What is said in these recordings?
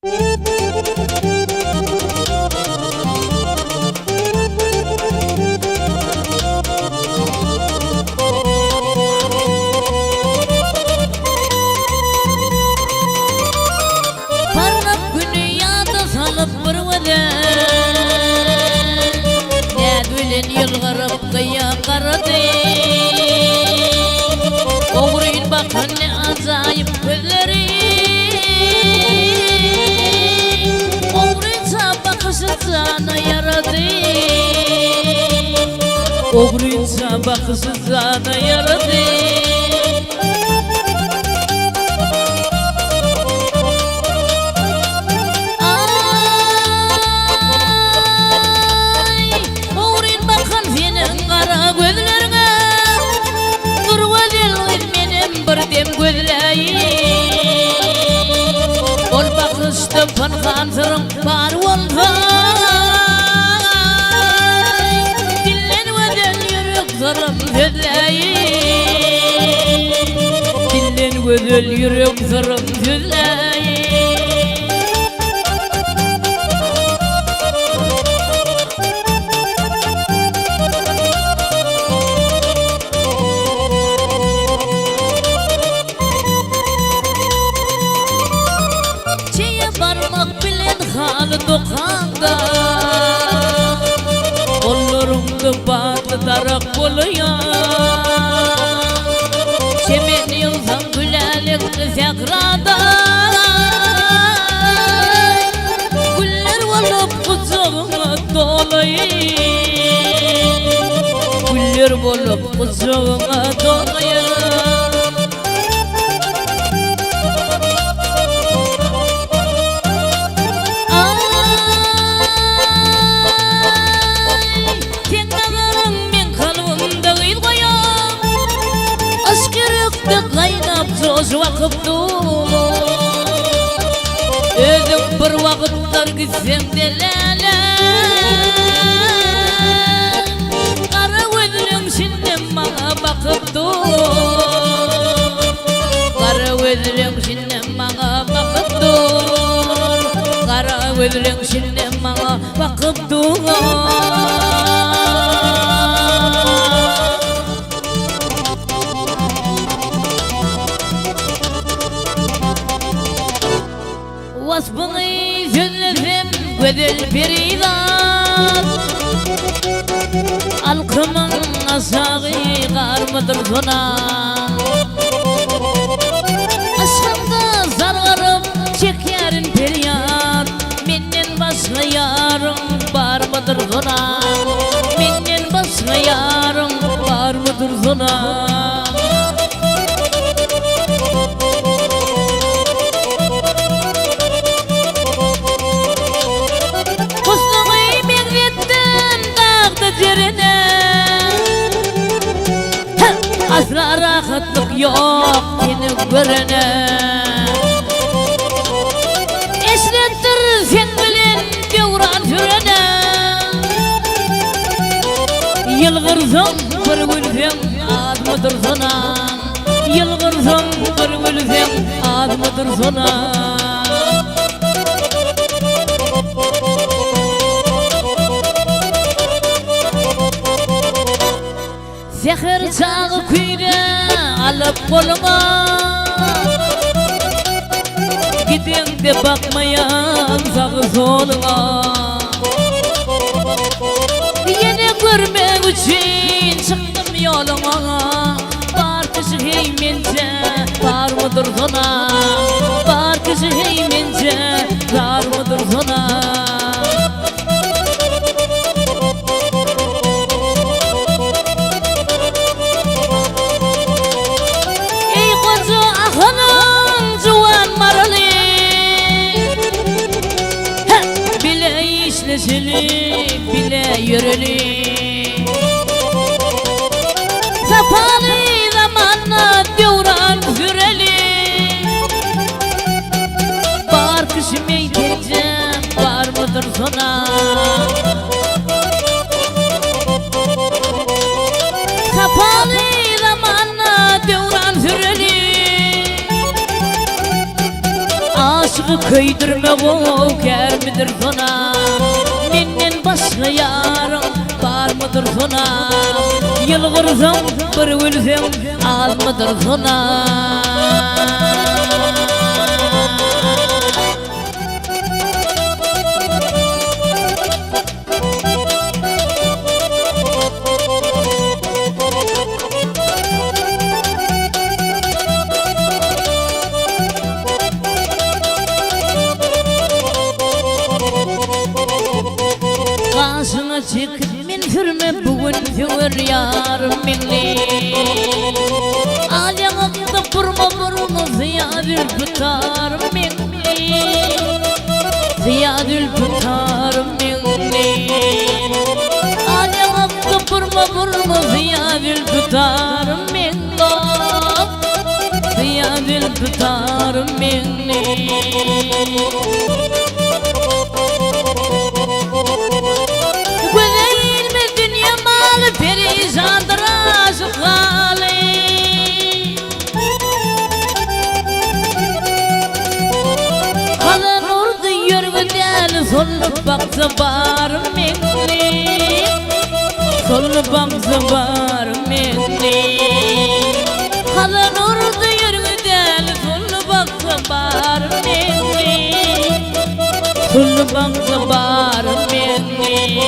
Parlak günü yağda salıp bir veden Nedvilen yılgarıp kıya karadı Oğruyun bakın ne acayip gözleri Oğruyunca bakışı cana yaradı Oğruyunca bakışı cana yaradı Ol bakıştı pankansırım var olfay Dillen veden yürek zarım düzleyi Dillen veden yürek zarım düzleyi Halı dokanda Kollarımda batı darak oluyor Çemen yılsam gülelikli zekrada Güller olup kucağıma dolayı Güller olup kucağıma dolayı Söz vakıptı Özüm bir vakıtlar gitsem delele Kara gözlüm şimdi bana bakıptı Kara gözlüm şimdi bana bakıptı Kara gözlüm şimdi bana bakıptı Vasfını yüzledim güzel peridan Alkımın aşağı kar mıdır sonan Aşkımda zararım çekerin periyat Menden başka yarım var mıdır sonan Menden başka yarım var mıdır sonan Asla rahatlık yok seni görene Eşlettir sen bilen devran sürene Yılgırsam bir gülsem az mıdır sana Yılgırsam bir gülsem az mıdır sana Zehir çağı kuyra alıp koluma Gidin de bakmayan sağı soluna Yine görmek için çıktım yoluma Var kişi heymence var mıdır sana Var kişi heymence var mıdır sana Bile yürülü Sapalı zamanla devran süreli Var kışım eğiteceğim var mıdır sana Sapalı zamanla devran süreli Aşkı Köydürme o gelmidir sana. Menden başka yarım var mıdır sana? Yılgırsam bir ölsem az mıdır sana? Karşına çıkıp min hürme bugün tüver yarım minli. Alyanımda vurma ziyadül tutarım minli. Ziyadül tutarım minli. Alyanımda vurma ziyadül tutarım minli. Ziyadül tutarım minli. Perişandır aşık hali. Kalın ordu yürgüden solup baksa barım minni. Solup baksa barım minni. Kalın ordu yürgüden solup baksa barım minni. Solup baksa barım minni.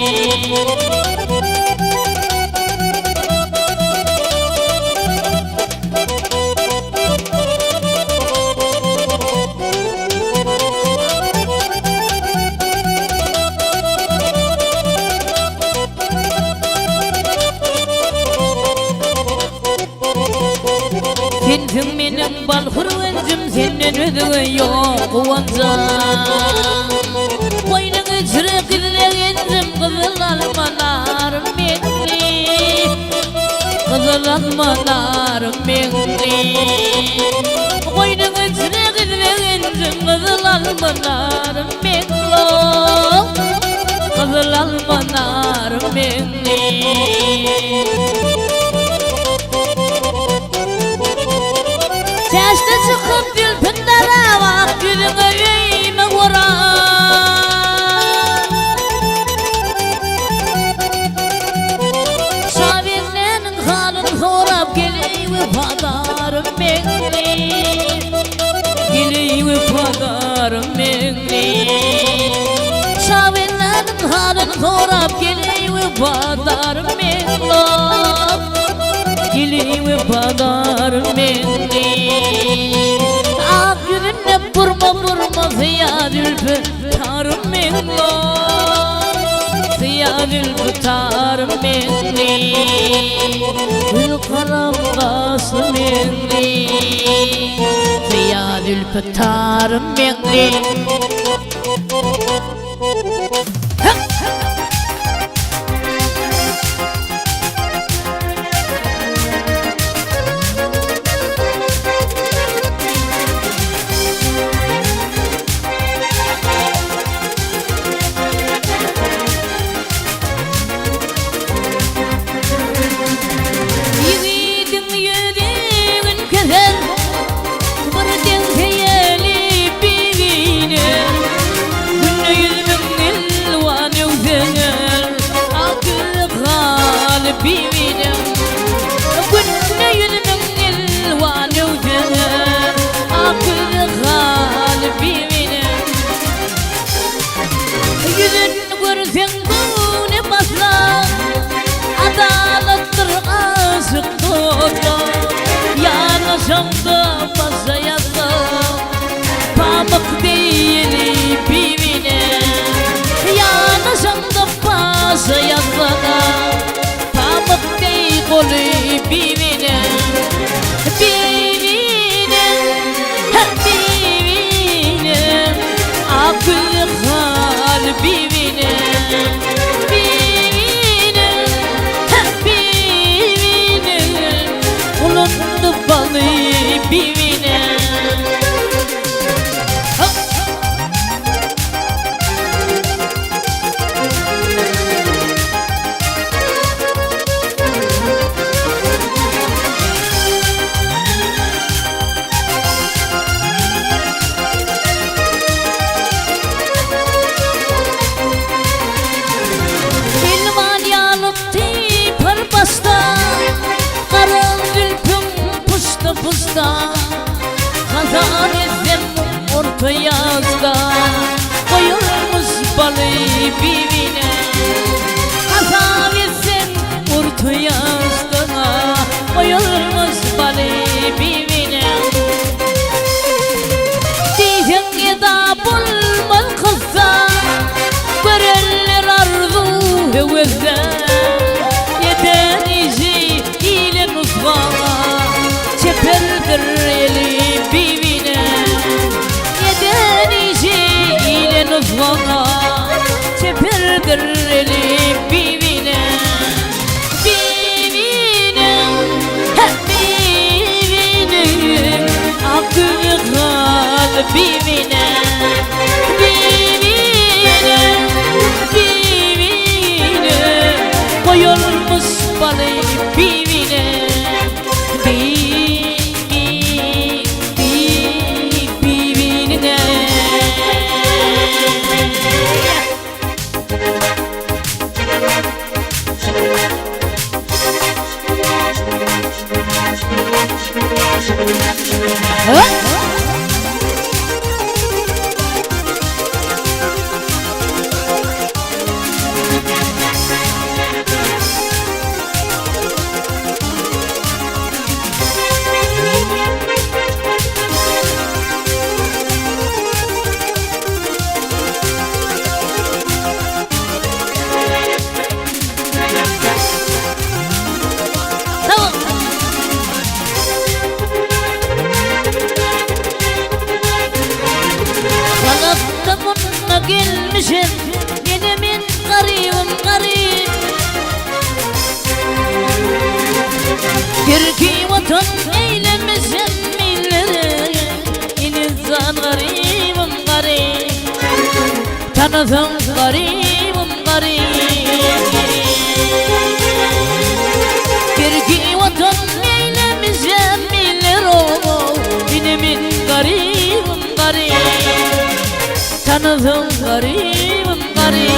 Sensin benim bal hırgıncım, senden ödüğü yok kıvancam. Boynunu çürük izlegendim, kızıl almalarım benli. Kızıl almalarım benli. Boynunu çürük izlegendim, kızıl almalarım benli. Kızıl almalarım benli. Çeşte çıkıp gülpünlere bak, yüzüne yüğme vuran. Şavinlerin halını sorap geliyor padarım benli. Geliyor padarım benli. Şavinlerin halını sorap geliyor padarım benli. Geliyor padarım benli. Ak yüzüne vurma ziyadül tutarım benli. Ziyadül tutarım benli. Gül karam basım benli. Ziyadül tutarım benli. Bivinem, günne yüzümün ilvanı ucunur, akıllı hal bivinem. Yüzün görsen bu ne basla, adalattır aşık tutla. Yanaşamda basa yazsam, pamuk değil bivinem. Yanaşamda basa yazsam, pamuk değil kolu bivinem. Bivinem, bivinem, akıl hal bivinem. Bivinem, bivinem, kulundu balı bivinem. etsem orta yazda koyulmuş balı birbirine. Kasap etsem orta yazda koyulmuş balı birbirine. Diyecek ya da bulmaz kızsa görenler arzu hevesle. Yeden işi ile nusrana çeperdir eli birbirine. Yeden işi ile nusrana çeperdir eli birbirine. Birbirine, hep birbirine, aklını kal birbirine. Birbirine, birbirine, koyulmuş balı birbirine. Birbirine. Tamam. Kanatımına gelmişim yenemin garibim garip. Türkiye vatan eylemişim millere, insan garibim garip. Tanıdım garibim garip. Türkiye vatan eylemişim millere, yenemin garibim garip. Tanıdım garibim garip.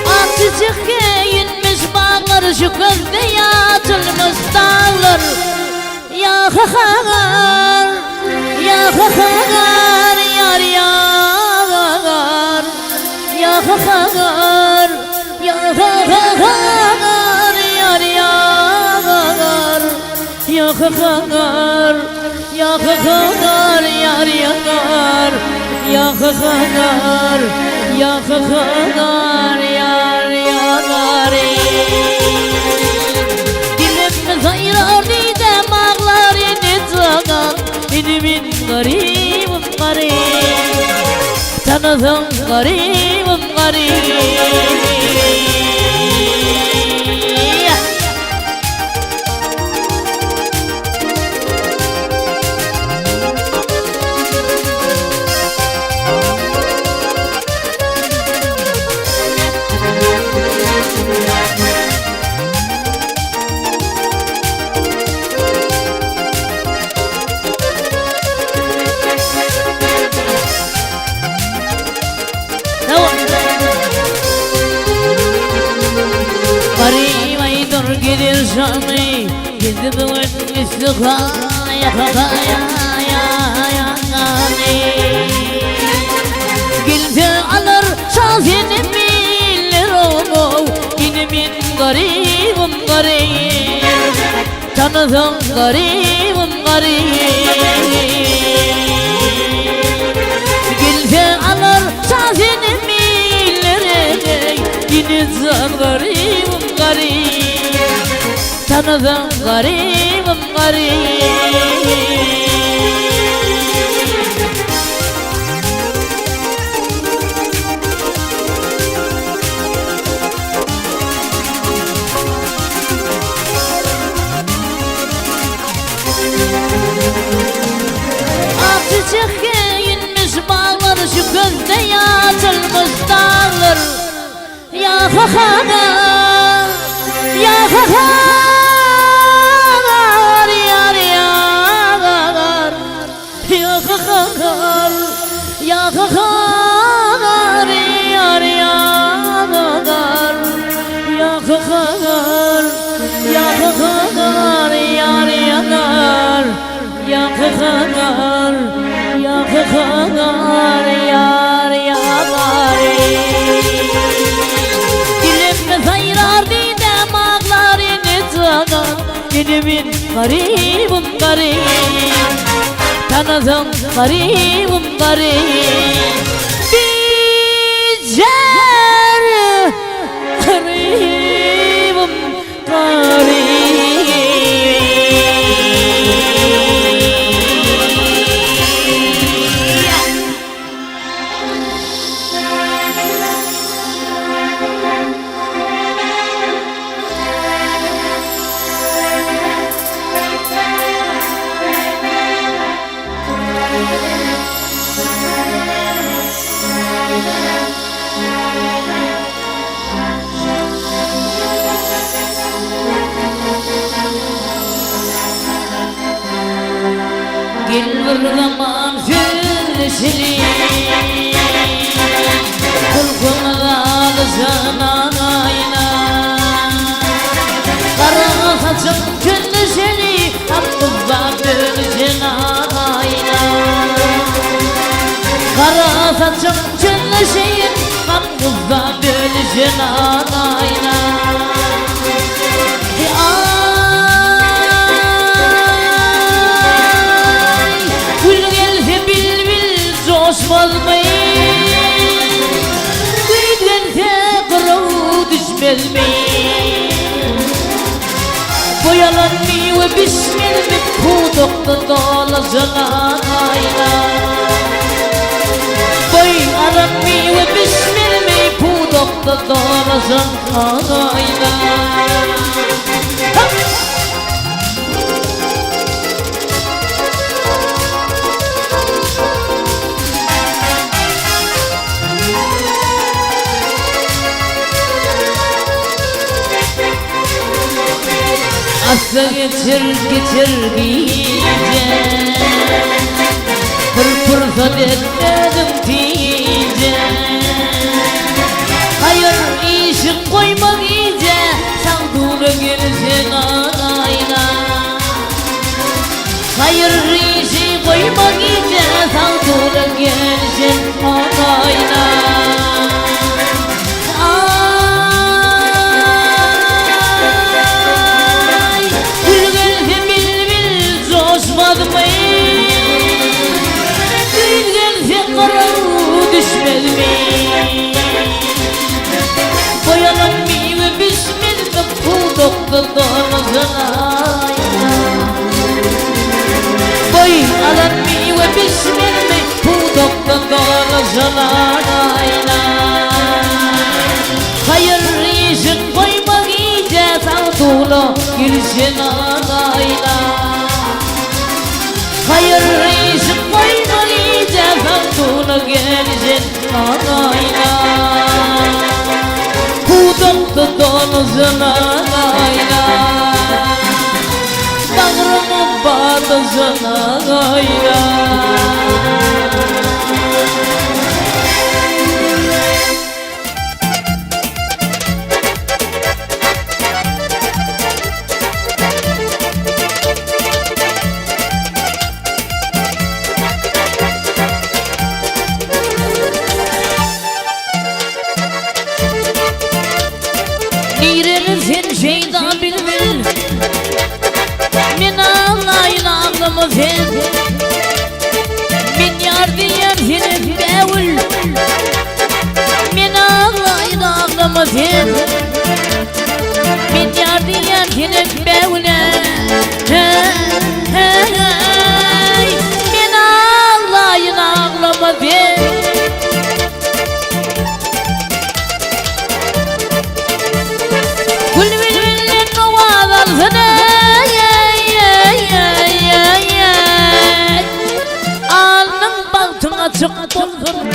Azıcık inmiş bağlar şu gözde yatılmış dağlar. Ya kakar, ya kakar, yar yar. Ya kakar, ya kakar, yar yar. Ya kakar, ya kakar, yar yar. Ya kakar, ya kakar, yar yar. Dilim zayrar didem ağlar yine zagar. Benim garibim garip. Tanıdım garibim garip. Gidir şanı, gidip üstüka yakaya yakani. Gilse alır şahsini bilir o, yine garibim garip. Tanıdım garibim garip. Gilse alır şahsini bilir, yine garibim garip. Tanıdım garibim garip. Azıcık inmiş bağlar şu gözde yatılmış dağlar. Ya kakar, ya kakar, yar yar. yakar yakar yar yakar yakar yakar yar yakar yakar yakar yar yakar dilimde sayrar didem ağlarını tığa dilimin garibim garip tanıdım garibim garip bicer garibim garip Gel bir zaman sürüşünü Kulkunu alışın ağayla Kara saçım kündüşünü Hakkızda bölüşün ağayla Kara saçım kündüşün Hakkızda bölüşün ağayla Boyalanmıyor ve bismillah Kudukta dolaşanayla Boyalanmıyor ve bismillah Kudukta dolaşanayla Asla geçir giyice Bir fırsat etmedim diye Hayır işi koymak iyice Sen doğru gelirsin ağayla Hayır işi koymak iyice Sen doğru gelirsin ağayla Boyalanmıyor ve bismillah Kudukta dolaşanayla Boyalanmıyor ve bismillah Kudukta dolaşanayla Hayır işin koymak iyice Sağdula girişin ağayla Hayır işin koymak iyice Sağdula girişin ağayla Kudukta dolaşanayla Bağrımın batışanayla Sen şeyda bilmil Min ağlayın ağlamı sen Min yar diyen senin bevül Min ağlayın ağlamı sen Min yar diyen senin bevüle Min ağlayın ağlamı sen Alnım baltına çık dolsun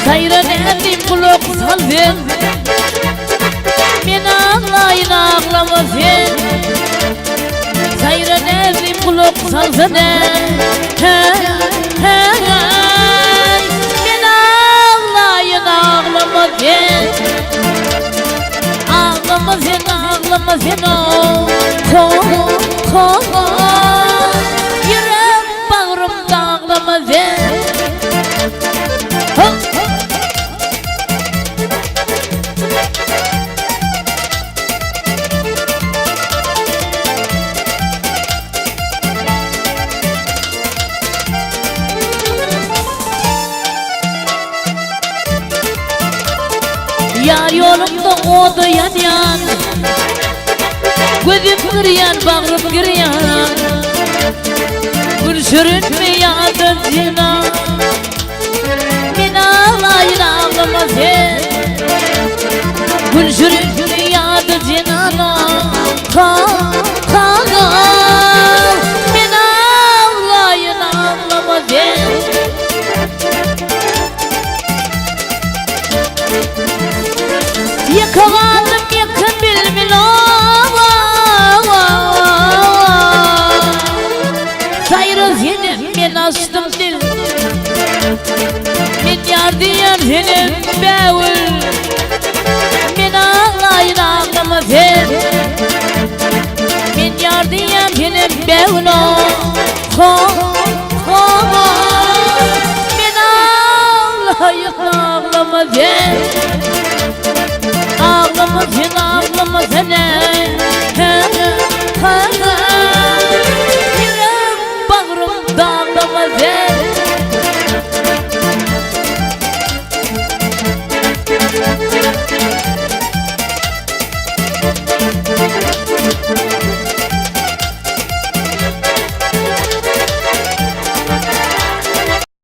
Sayran edim kulak salsın Men ağlayın ağlama sen Sayran edim kulak salsın ağlama sen. Yar yolumda odu yanyan, gözüm kırıyan, bağrım kırıyan. Gül sürünme yadır cina, min ağlayın ağlama sen. Gül sürünme yadır cinana, min ağlayın ağlama sen. Yakalandım yakın bilmin Sayrı senin ben astım dil Min yar diyen senin bevül Min ağlayın ağlama sen Min yar diyen senin bevül Min ağlayın ağlama sen Ağlama sen, ağlama sen